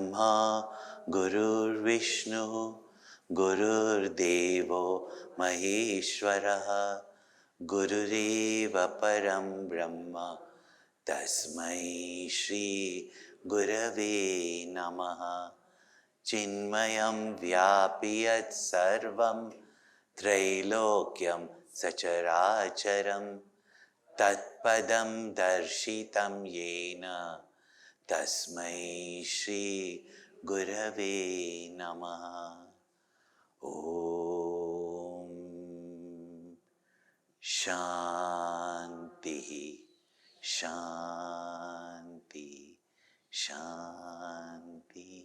Brahma, Gurur Vishnu, Gurur Devo Maheshwaraha, Gurureva Param Brahma, Tasmai Shri Gurave Namaha. Chinmayam Vyapiyat Sarvam Trailokyam Sacharacharam Tatpadam Darshitam Yena Tasmai Shri Gurave Namaha. Om Shanti Shanti Shanti.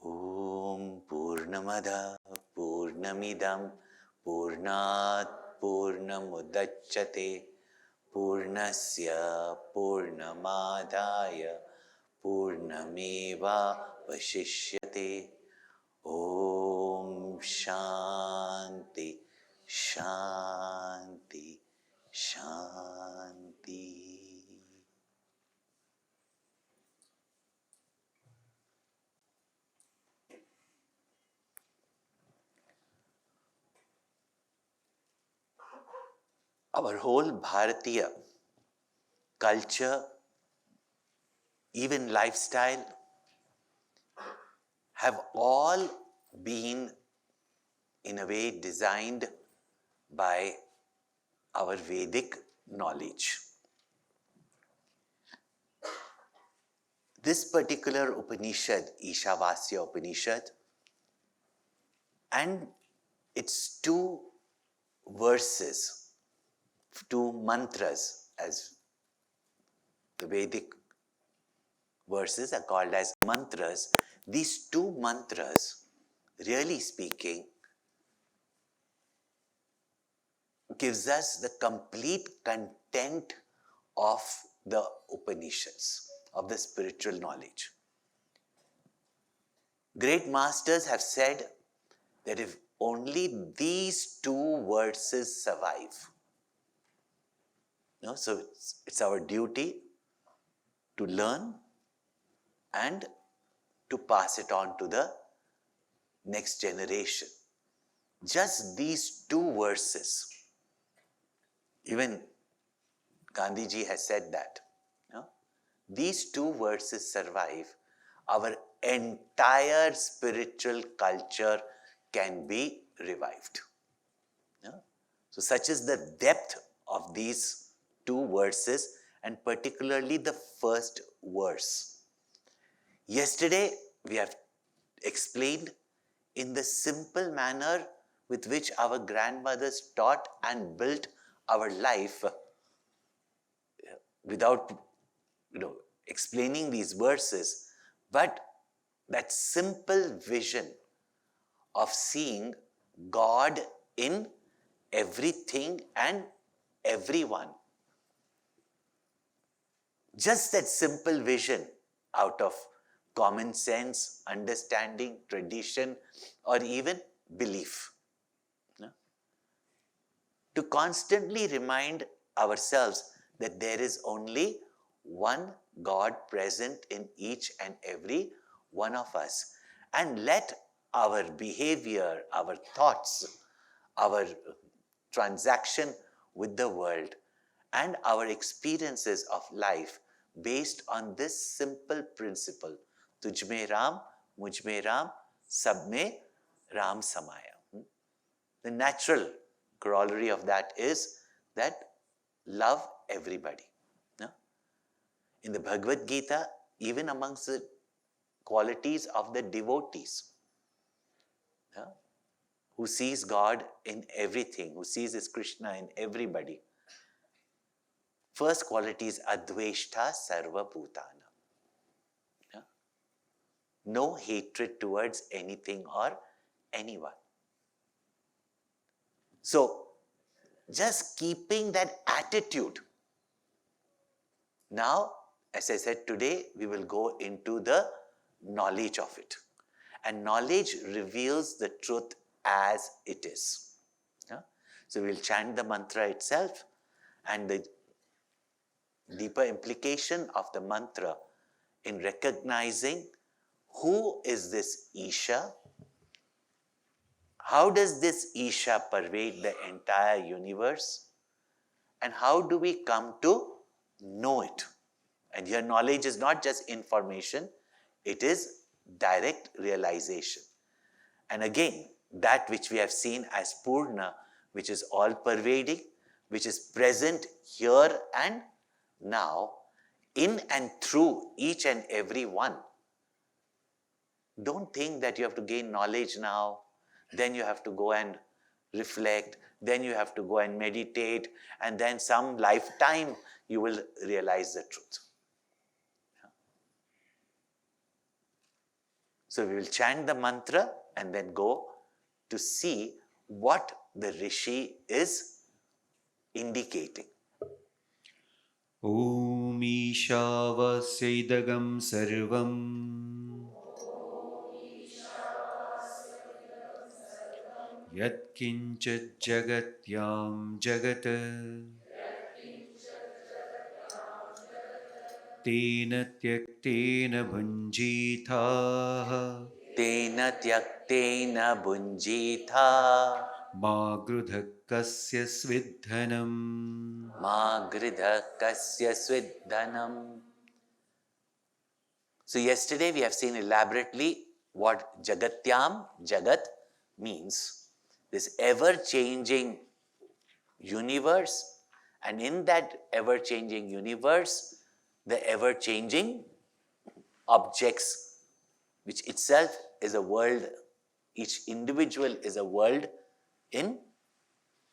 Om Purnamada Purnamidam Purnat Purnamudachyate Purnasya Purnamadaya Purnameva Vashishyate. Om Shanti Shanti Shanti. Our whole Bharatiya culture, even lifestyle, have all been in a way designed by our Vedic knowledge. This particular Upanishad, Ishavasya Upanishad, and its two verses, two mantras, as the Vedic verses are called as mantras. These two mantras, really speaking, gives us the complete content of the Upanishads, of the spiritual knowledge. Great masters have said that if only these two verses survive, so it's our duty to learn and to pass it on to the next generation. Just these two verses. Even Gandhiji has said that. These two verses survive, our entire spiritual culture can be revived. So such is the depth of these two verses, and particularly the first verse. Yesterday we have explained in the simple manner with which our grandmothers taught and built our life, without explaining these verses, but that simple vision of seeing God in everything and everyone. Just that simple vision out of common sense, understanding, tradition, or even belief. To constantly remind ourselves that there is only one God present in each and every one of us, and let our behavior, our thoughts, our transaction with the world, and our experiences of life based on this simple principle, Tujh mein Ram, Mujh mein Ram, Sab mein Ram samaya. The natural corollary of that is that love everybody. In the Bhagavad Gita, even amongst the qualities of the devotees, who sees God in everything, who sees his Krishna in everybody, first quality is Adveshta Sarva Bhutana. No hatred towards anything or anyone. So, just keeping that attitude. Now, as I said, today we will go into the knowledge of it. And knowledge reveals the truth as it is. So we'll chant the mantra itself, and the deeper implication of the mantra in recognizing who is this Isha, how does this Isha pervade the entire universe, and how do we come to know it? And here knowledge is not just information, it is direct realization. And again, that which we have seen as Purna, which is all pervading, which is present here and now, in and through each and every one. Don't think that you have to gain knowledge now, then you have to go and reflect, then you have to go and meditate, and then some lifetime you will realize the truth. So we will chant the mantra and then go to see what the Rishi is indicating. Om Ishavasya Idagam Sarvam Yat Kinchat Jagatyam Jagat Tena Tyaktena Bhunjitha Tena tyaktena bunjitha Ma Grudhakasya Svidhanam. ma gridha kasya svidhanam. So yesterday we have seen elaborately what Jagatyam, Jagat means. This ever-changing universe, and in that ever-changing universe, the ever-changing objects, which itself is a world, each individual is a world in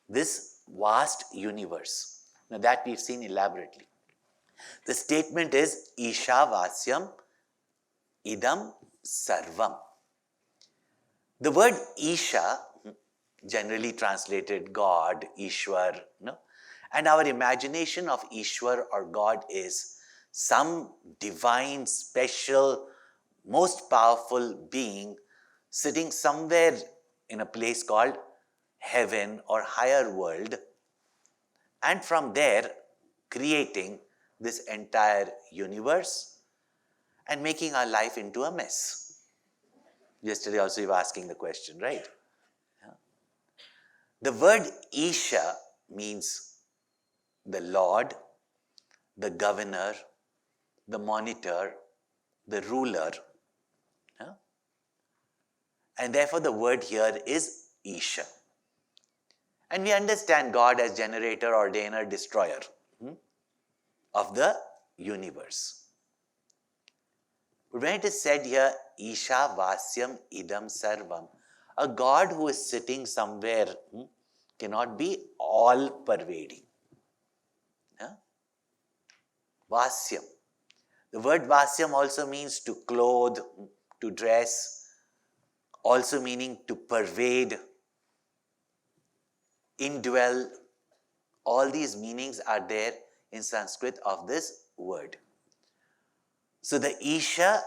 this vast universe. Now that we've seen elaborately. The statement is Ishavasyam idam sarvam. The word Isha, generally translated God, Ishwar, no? And our imagination of Ishwar or God is some divine, special, most powerful being sitting somewhere in a place called heaven or higher world, and from there creating this entire universe and making our life into a mess. Yesterday also you were asking the question, right? Yeah. The word Isha means the Lord, the governor, the monitor, the ruler. Yeah? And therefore the word here is Isha. And we understand God as generator, ordainer, destroyer of the universe. But when it is said here, Isha Vasyam Idam Sarvam, a God who is sitting somewhere cannot be all pervading. Yeah? Vasyam. The word Vasyam also means to clothe, to dress, also meaning to pervade, indwell. All these meanings are there in Sanskrit of this word. So the Isha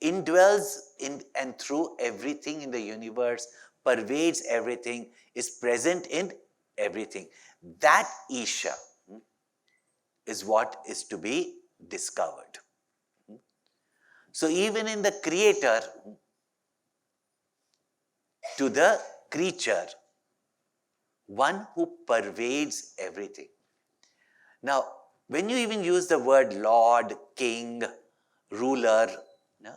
indwells in and through everything in the universe, pervades everything, is present in everything. That Isha is what is to be discovered. So even in the creator to the creature, one who pervades everything. Now, when you even use the word Lord, King, ruler, no?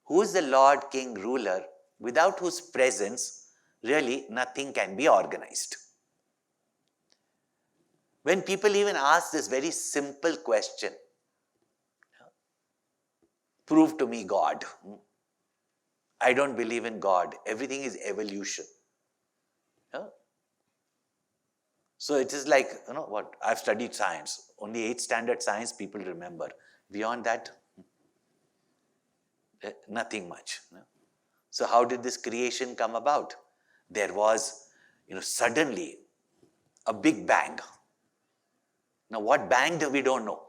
Who is the Lord, King, ruler, without whose presence really nothing can be organized? When people even ask this very simple question, prove to me God. I don't believe in God. Everything is evolution. Yeah? So it is like, what? I've studied science. Only 8th standard science people remember. Beyond that, nothing much. So how did this creation come about? There was, suddenly a big bang. Now what banged, we don't know.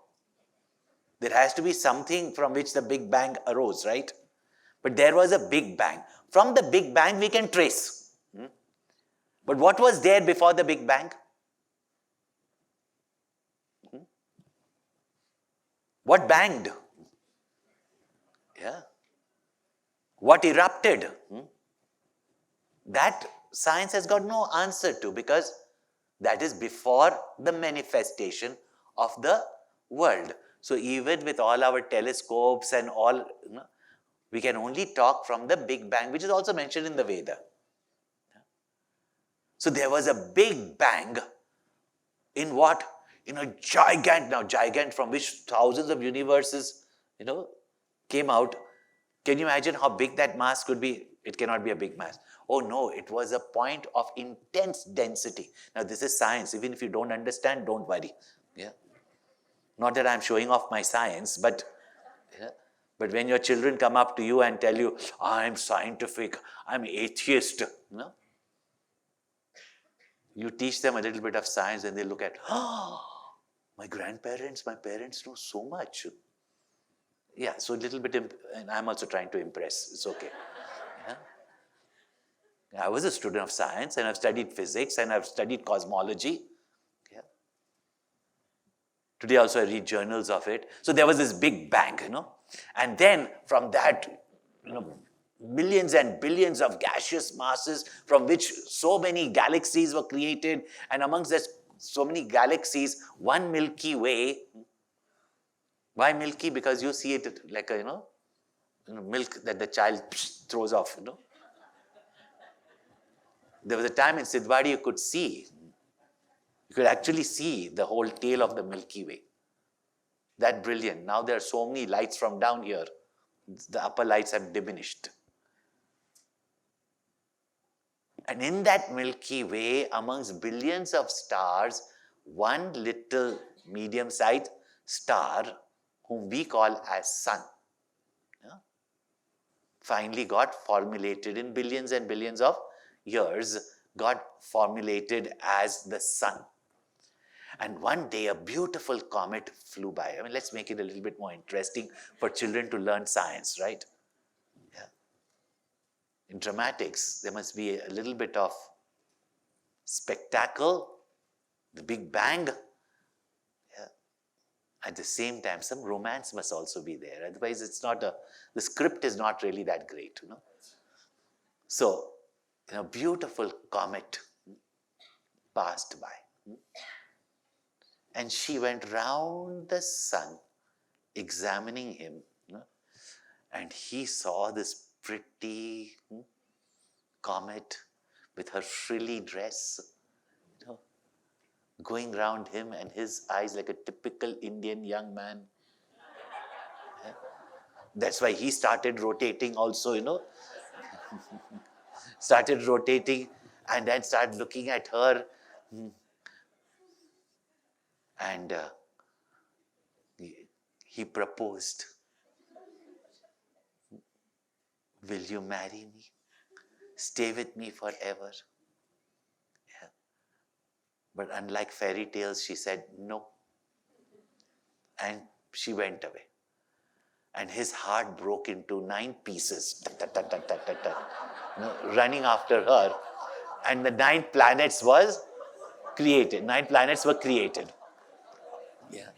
There has to be something from which the big bang arose, right? But there was a big bang. From the big bang we can trace. But what was there before the big bang? What banged? Yeah. What erupted? That science has got no answer to, because that is before the manifestation of the world. So even with all our telescopes and all, we can only talk from the Big Bang, which is also mentioned in the Veda. So there was a Big Bang in what? In a gigant from which thousands of universes, came out. Can you imagine how big that mass could be? It cannot be a big mass. Oh no, it was a point of intense density. Now this is science. Even if you don't understand, don't worry. Yeah. Not that I'm showing off my science, but but when your children come up to you and tell you, I'm scientific, I'm atheist, you teach them a little bit of science and they look at, my parents know so much. Yeah, so a little bit, and I'm also trying to impress. It's okay. Yeah? I was a student of science and I've studied physics and I've studied cosmology. Yeah. Today also I read journals of it. So there was this Big Bang, and then from that, millions and billions of gaseous masses from which so many galaxies were created, and amongst that so many galaxies, one Milky Way. Why Milky? Because you see it like a, milk that the child throws off, There was a time in Sidhwadi you could actually see the whole tail of the Milky Way. That brilliant. Now there are so many lights from down here. The upper lights have diminished. And in that Milky Way, amongst billions of stars, one little medium-sized star, whom we call as sun, finally got formulated in billions and billions of years, got formulated as the sun. And one day a beautiful comet flew by. I mean, let's make it a little bit more interesting for children to learn science, right? Yeah. In dramatics, there must be a little bit of spectacle, the Big Bang. Yeah. At the same time, some romance must also be there. Otherwise, the script is not really that great, So, beautiful comet passed by. And she went round the sun, examining him. And he saw this pretty comet with her frilly dress, going round him, and his eyes like a typical Indian young man. Yeah. That's why he started rotating also, started rotating and then started looking at her. And he proposed, will you marry me? Stay with me forever? Yeah. But unlike fairy tales, she said no. And she went away. And his heart broke into 9 pieces, running after her. And the 9 planets was created. 9 planets were created. Yeah.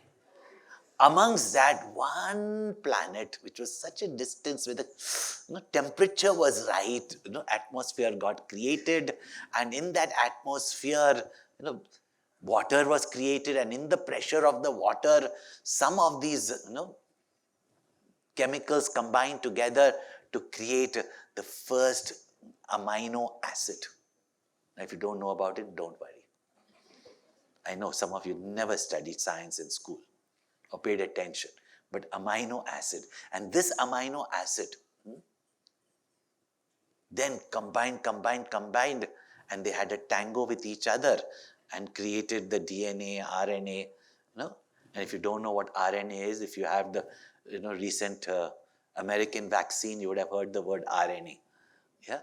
Amongst that, one planet, which was such a distance where the temperature was right, atmosphere got created, and in that atmosphere, water was created, and in the pressure of the water, some of these, chemicals combined together to create the first amino acid. Now, if you don't know about it, don't worry. I know some of you never studied science in school or paid attention, but amino acid. And this amino acid then combined, and they had a tango with each other and created the DNA, RNA. And if you don't know what RNA is, if you have the recent American vaccine, you would have heard the word RNA. Yeah.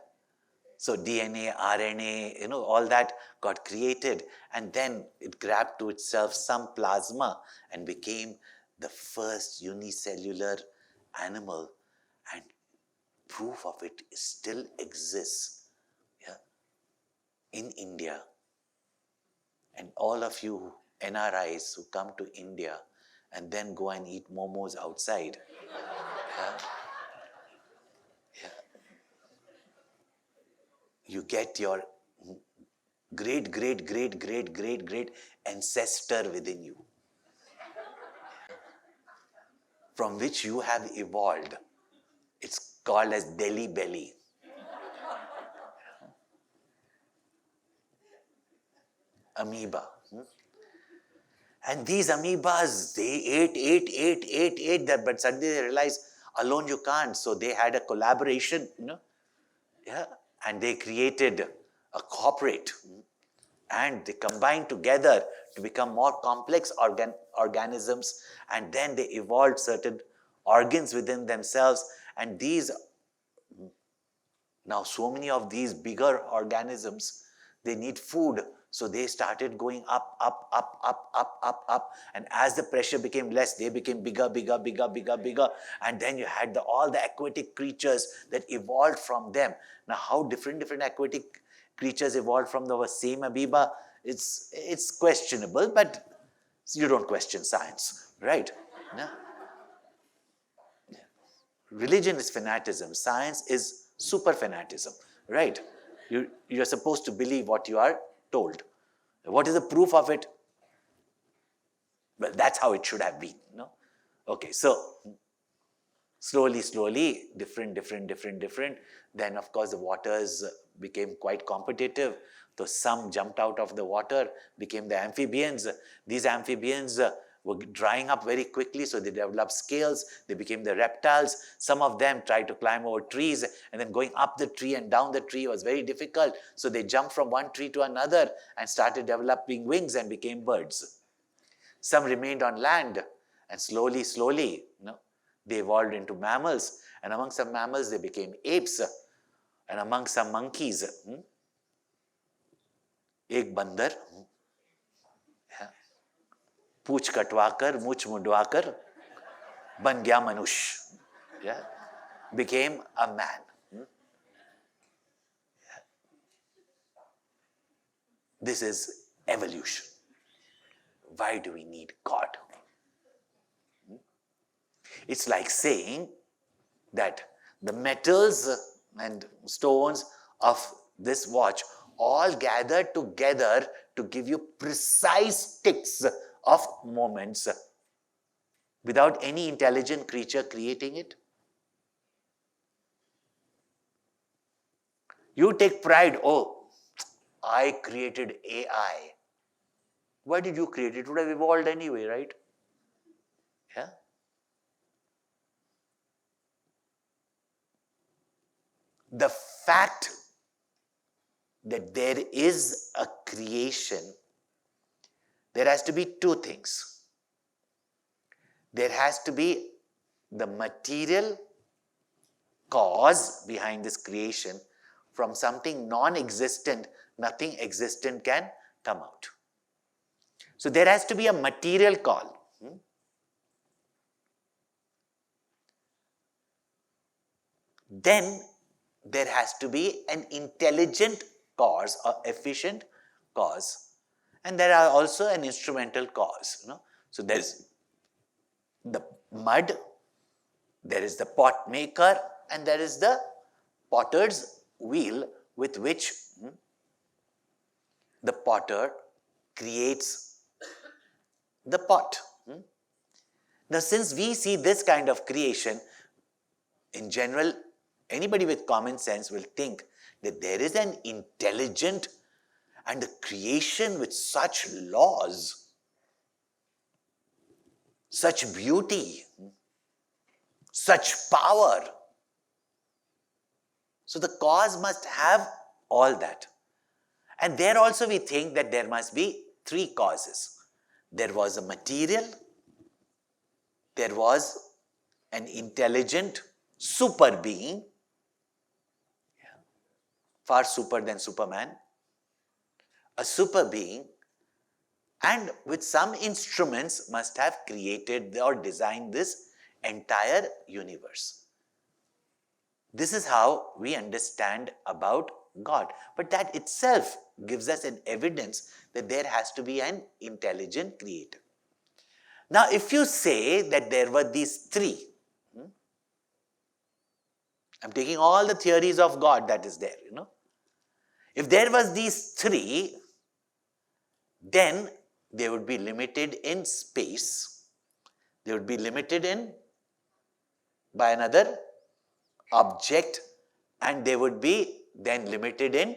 So DNA, RNA, all that got created, and then it grabbed to itself some plasma and became the first unicellular animal, and proof of it still exists in India. And all of you NRIs who come to India and then go and eat momos outside. Yeah. Yeah. You get your great, great, great, great, great, great ancestor within you, from which you have evolved. It's called as Delhi belly. Amoeba. And these amoebas, they ate that, but suddenly they realized alone you can't. So they had a collaboration, yeah, and they created a corporate, and they combined together to become more complex organisms, and then they evolved certain organs within themselves, and these, now so many of these bigger organisms, they need food, so they started going up, up, up, up, up, up, up, and as the pressure became less, they became bigger, bigger, bigger, bigger, bigger, and then you had all the aquatic creatures that evolved from them. Now how different aquatic creatures evolved from the same amoeba, it's questionable, but you don't question science, right? No? Religion is fanaticism, science is super fanaticism, right? You're supposed to believe what you are told. What is the proof of it? Well, that's how it should have been, no? Okay, so slowly, different. Then, of course, the waters became quite competitive. So some jumped out of the water, became the amphibians. These amphibians were drying up very quickly, so they developed scales. They became the reptiles. Some of them tried to climb over trees, and then going up the tree and down the tree was very difficult. So they jumped from one tree to another and started developing wings and became birds. Some remained on land, and slowly, they evolved into mammals. And among some mammals, they became apes. And among some monkeys, एक बंदर, पूछ कटवाकर, मूछ मुंडवाकर, बन गया मनुष्य, became a man. This is evolution. Why do we need God? It's like saying that the metals and stones of this watch all gather together to give you precise ticks of moments without any intelligent creature creating it. You take pride, oh, I created AI. Why did you create it? It would have evolved anyway, right? Yeah. The fact that there is a creation, there has to be two things. There has to be the material cause behind this creation. From something non-existent, nothing existent can come out. So there has to be a material cause. Then there has to be an intelligent cause or efficient cause, and there are also an instrumental cause. So there is the mud, there is the pot maker, and there is the potter's wheel with which the potter creates the pot. Now, since we see this kind of creation, in general, anybody with common sense will think that there is an intelligent and a creation with such laws, such beauty, such power. So the cause must have all that. And there also we think that there must be three causes. There was a material, there was an intelligent super being, far super than Superman, a super being, and with some instruments must have created or designed this entire universe. This is how we understand about God. But that itself gives us an evidence that there has to be an intelligent creator. Now, if you say that there were these three, I'm taking all the theories of God that is there, If there was these three, then they would be limited in space. They would be limited in by another object, and they would be then limited in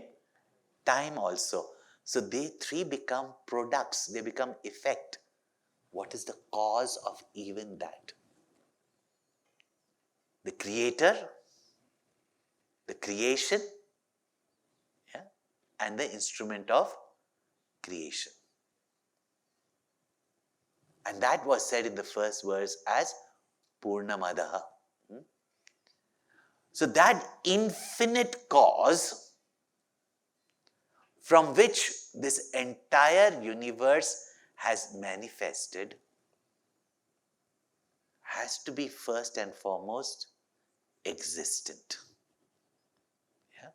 time also. So they three become products, they become effect. What is the cause of even that? The creator, the creation, yeah, and the instrument of creation. And that was said in the first verse as Purnamadaha. So that infinite cause from which this entire universe has manifested has to be first and foremost existent. Yeah?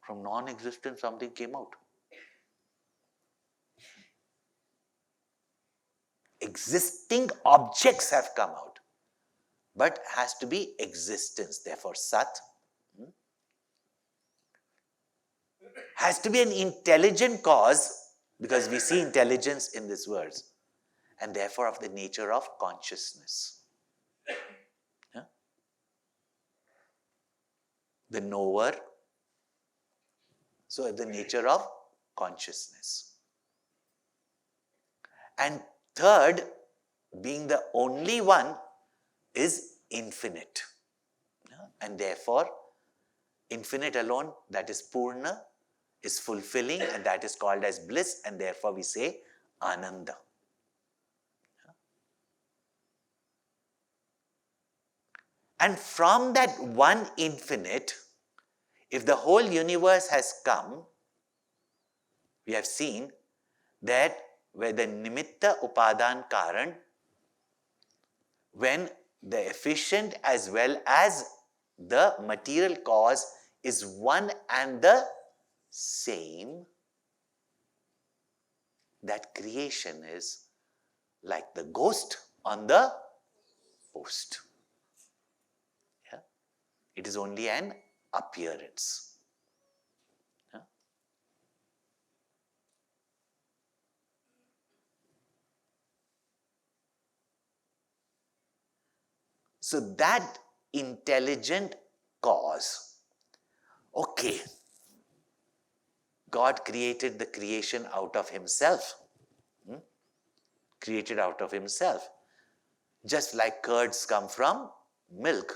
From non-existent something came out. Existing objects have come out, but has to be existence. Therefore, Sat has to be an intelligent cause, because we see intelligence in this verse, and therefore of the nature of consciousness. Yeah? The knower, so the nature of consciousness. And third, being the only one, is infinite. Yeah? And therefore, infinite alone, that is Purna, is fulfilling, and that is called as bliss, and therefore we say Ananda. And from that one infinite, if the whole universe has come, we have seen that where the nimitta upadan karan, when the efficient as well as the material cause is one and the same, that creation is like the ghost on the post. Yeah? It is only an appearance. Yeah? So that intelligent cause, okay, God created the creation out of himself. Created out of himself. Just like curds come from milk,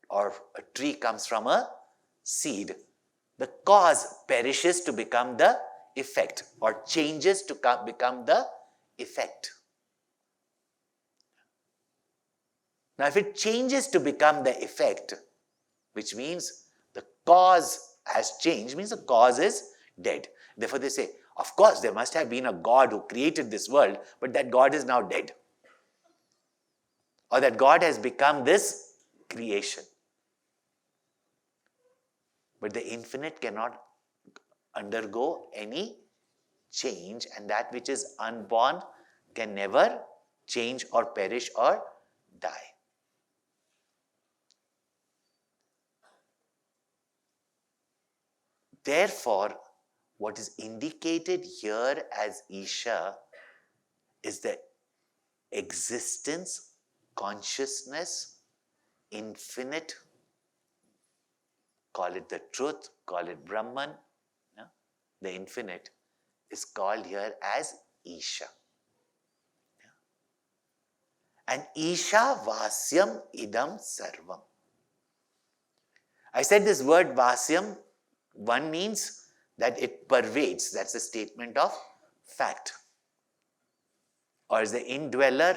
or a tree comes from a seed. The cause perishes to become the effect, or changes to become the effect. Now, if it changes to become the effect, which means the cause has changed, means the cause is dead. Therefore, they say, of course, there must have been a God who created this world, but that God is now dead. Or that God has become this creation. But the infinite cannot undergo any change, and that which is unborn can never change or perish or die. Therefore, what is indicated here as Isha is the existence, consciousness, infinite, call it the truth, call it Brahman, yeah? The infinite is called here as Isha. Yeah? And Ishavasyam idam sarvam. I said this word Vasyam, one means that it pervades, that's a statement of fact. Or is the indweller,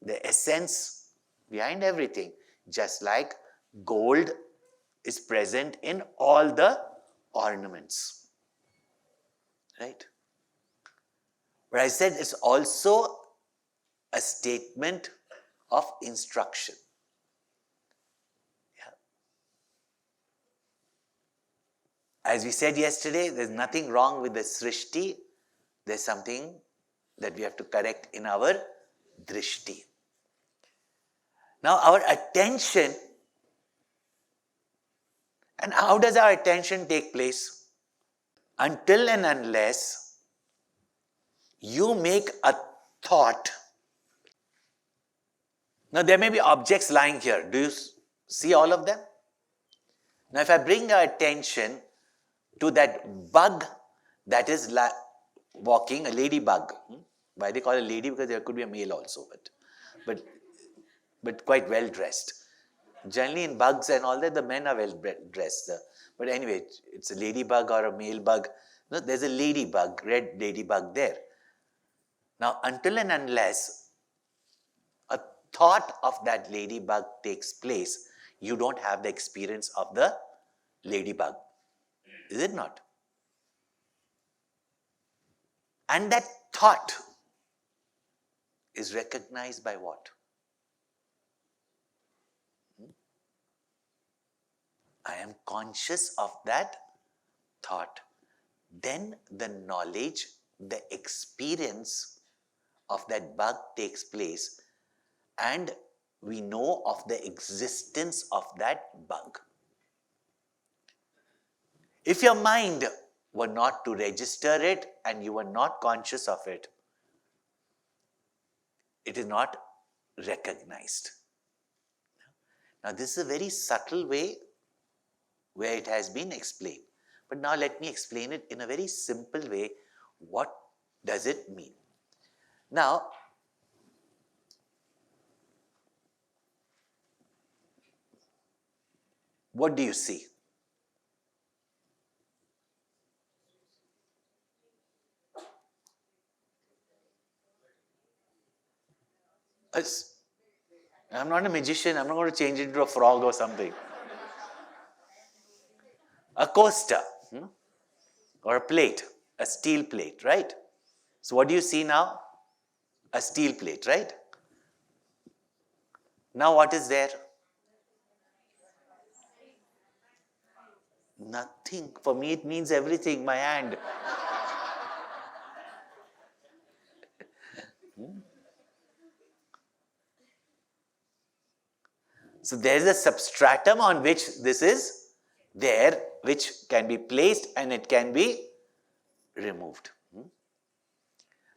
the essence behind everything. Just like gold is present in all the ornaments. Right? But I said it's also a statement of instruction. Yeah. As we said yesterday, there's nothing wrong with the Srishti. There's something that we have to correct in our drishti. Now our attention, and how does our attention take place? Until and unless you make a thought. Now there may be objects lying here. Do you see all of them? Now if I bring our attention to that bug that is walking, a ladybug. Why they call it a lady? Because there could be a male also, but quite well dressed. Generally in bugs and all that, the men are well dressed. But anyway, it's a ladybug or a male bug. No, there's a ladybug, red ladybug there. Now until and unless a thought of that ladybug takes place, you don't have the experience of the ladybug. Is it not? And that thought is recognized by what? I am conscious of that thought. Then the knowledge, the experience of that bug takes place, and we know of the existence of that bug. If your mind were not to register it and you were not conscious of it, it is not recognized. Now this is a very subtle way where it has been explained. But now let me explain it in a very simple way. What does it mean? Now, what do you see? I'm not a magician. I'm not going to change it into a frog or something. A coaster, or a plate, a steel plate, right? So what do you see now? A steel plate, right? Now what is there? Nothing. For me it means everything, my hand. So there is a substratum on which this is there, which can be placed and it can be removed.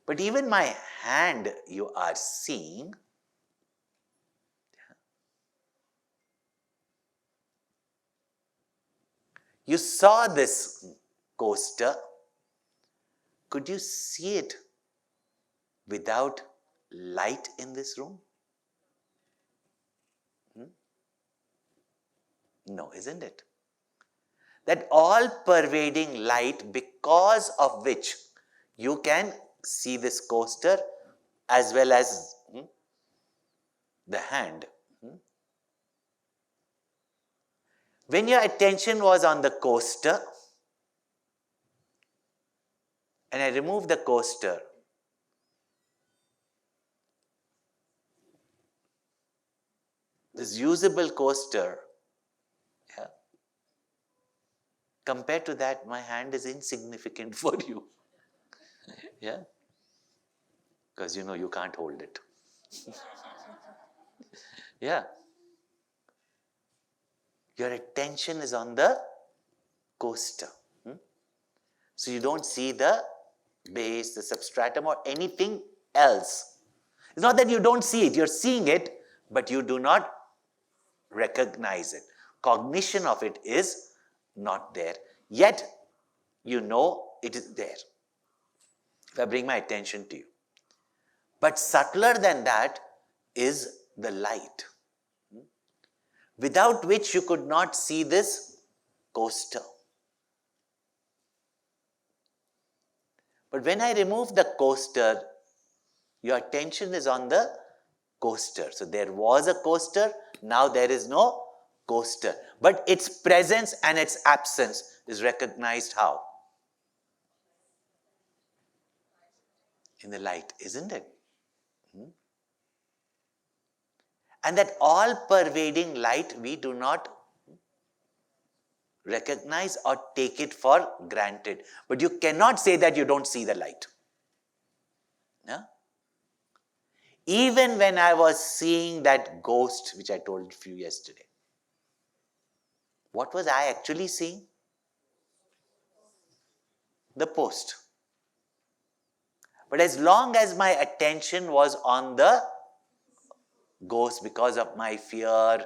But even my hand you are seeing, you saw this coaster. Could you see it without light in this room? No, isn't it? That all pervading light, because of which you can see this coaster as well as the hand. When your attention was on the coaster and I removed the coaster, this usable coaster, compared to that, my hand is insignificant for you. Yeah? Because you can't hold it. Yeah. Your attention is on the coaster. So you don't see the base, the substratum, or anything else. It's not that you don't see it, you're seeing it, but you do not recognize it. Cognition of it is not there. Yet, you know it is there. If I bring my attention to you. But subtler than that is the light, without which you could not see this coaster. But when I remove the coaster, your attention is on the coaster. So there was a coaster, now there is no coaster. But its presence and its absence is recognized how? In the light, isn't it? And that all-pervading light we do not recognize or take it for granted. But you cannot say that you don't see the light. Yeah? Even when I was seeing that ghost, which I told you yesterday, what was I actually seeing? The post. But as long as my attention was on the ghost because of my fear,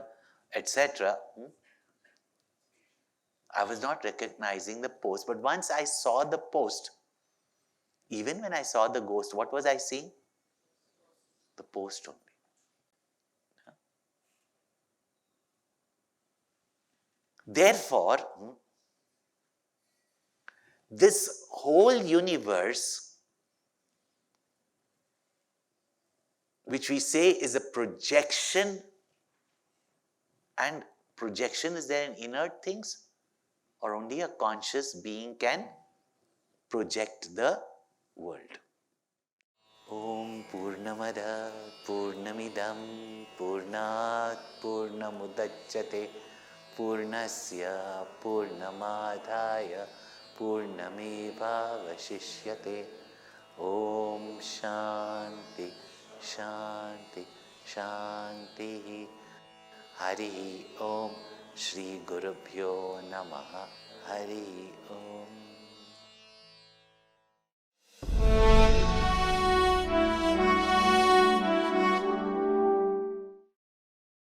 etc., I was not recognizing the post. But once I saw the post, even when I saw the ghost, what was I seeing? The post only. Therefore, this whole universe, which we say is a projection, and projection, is there in inert things? Or only a conscious being can project the world? Om Purnamada Purnamidam Purnat Purnamudachyate Purnasya Purnamadhaya Purnamevavashishyate. Om Shanti Shanti Shanti. Hari Om Shri Gurubhyo Namaha. Hari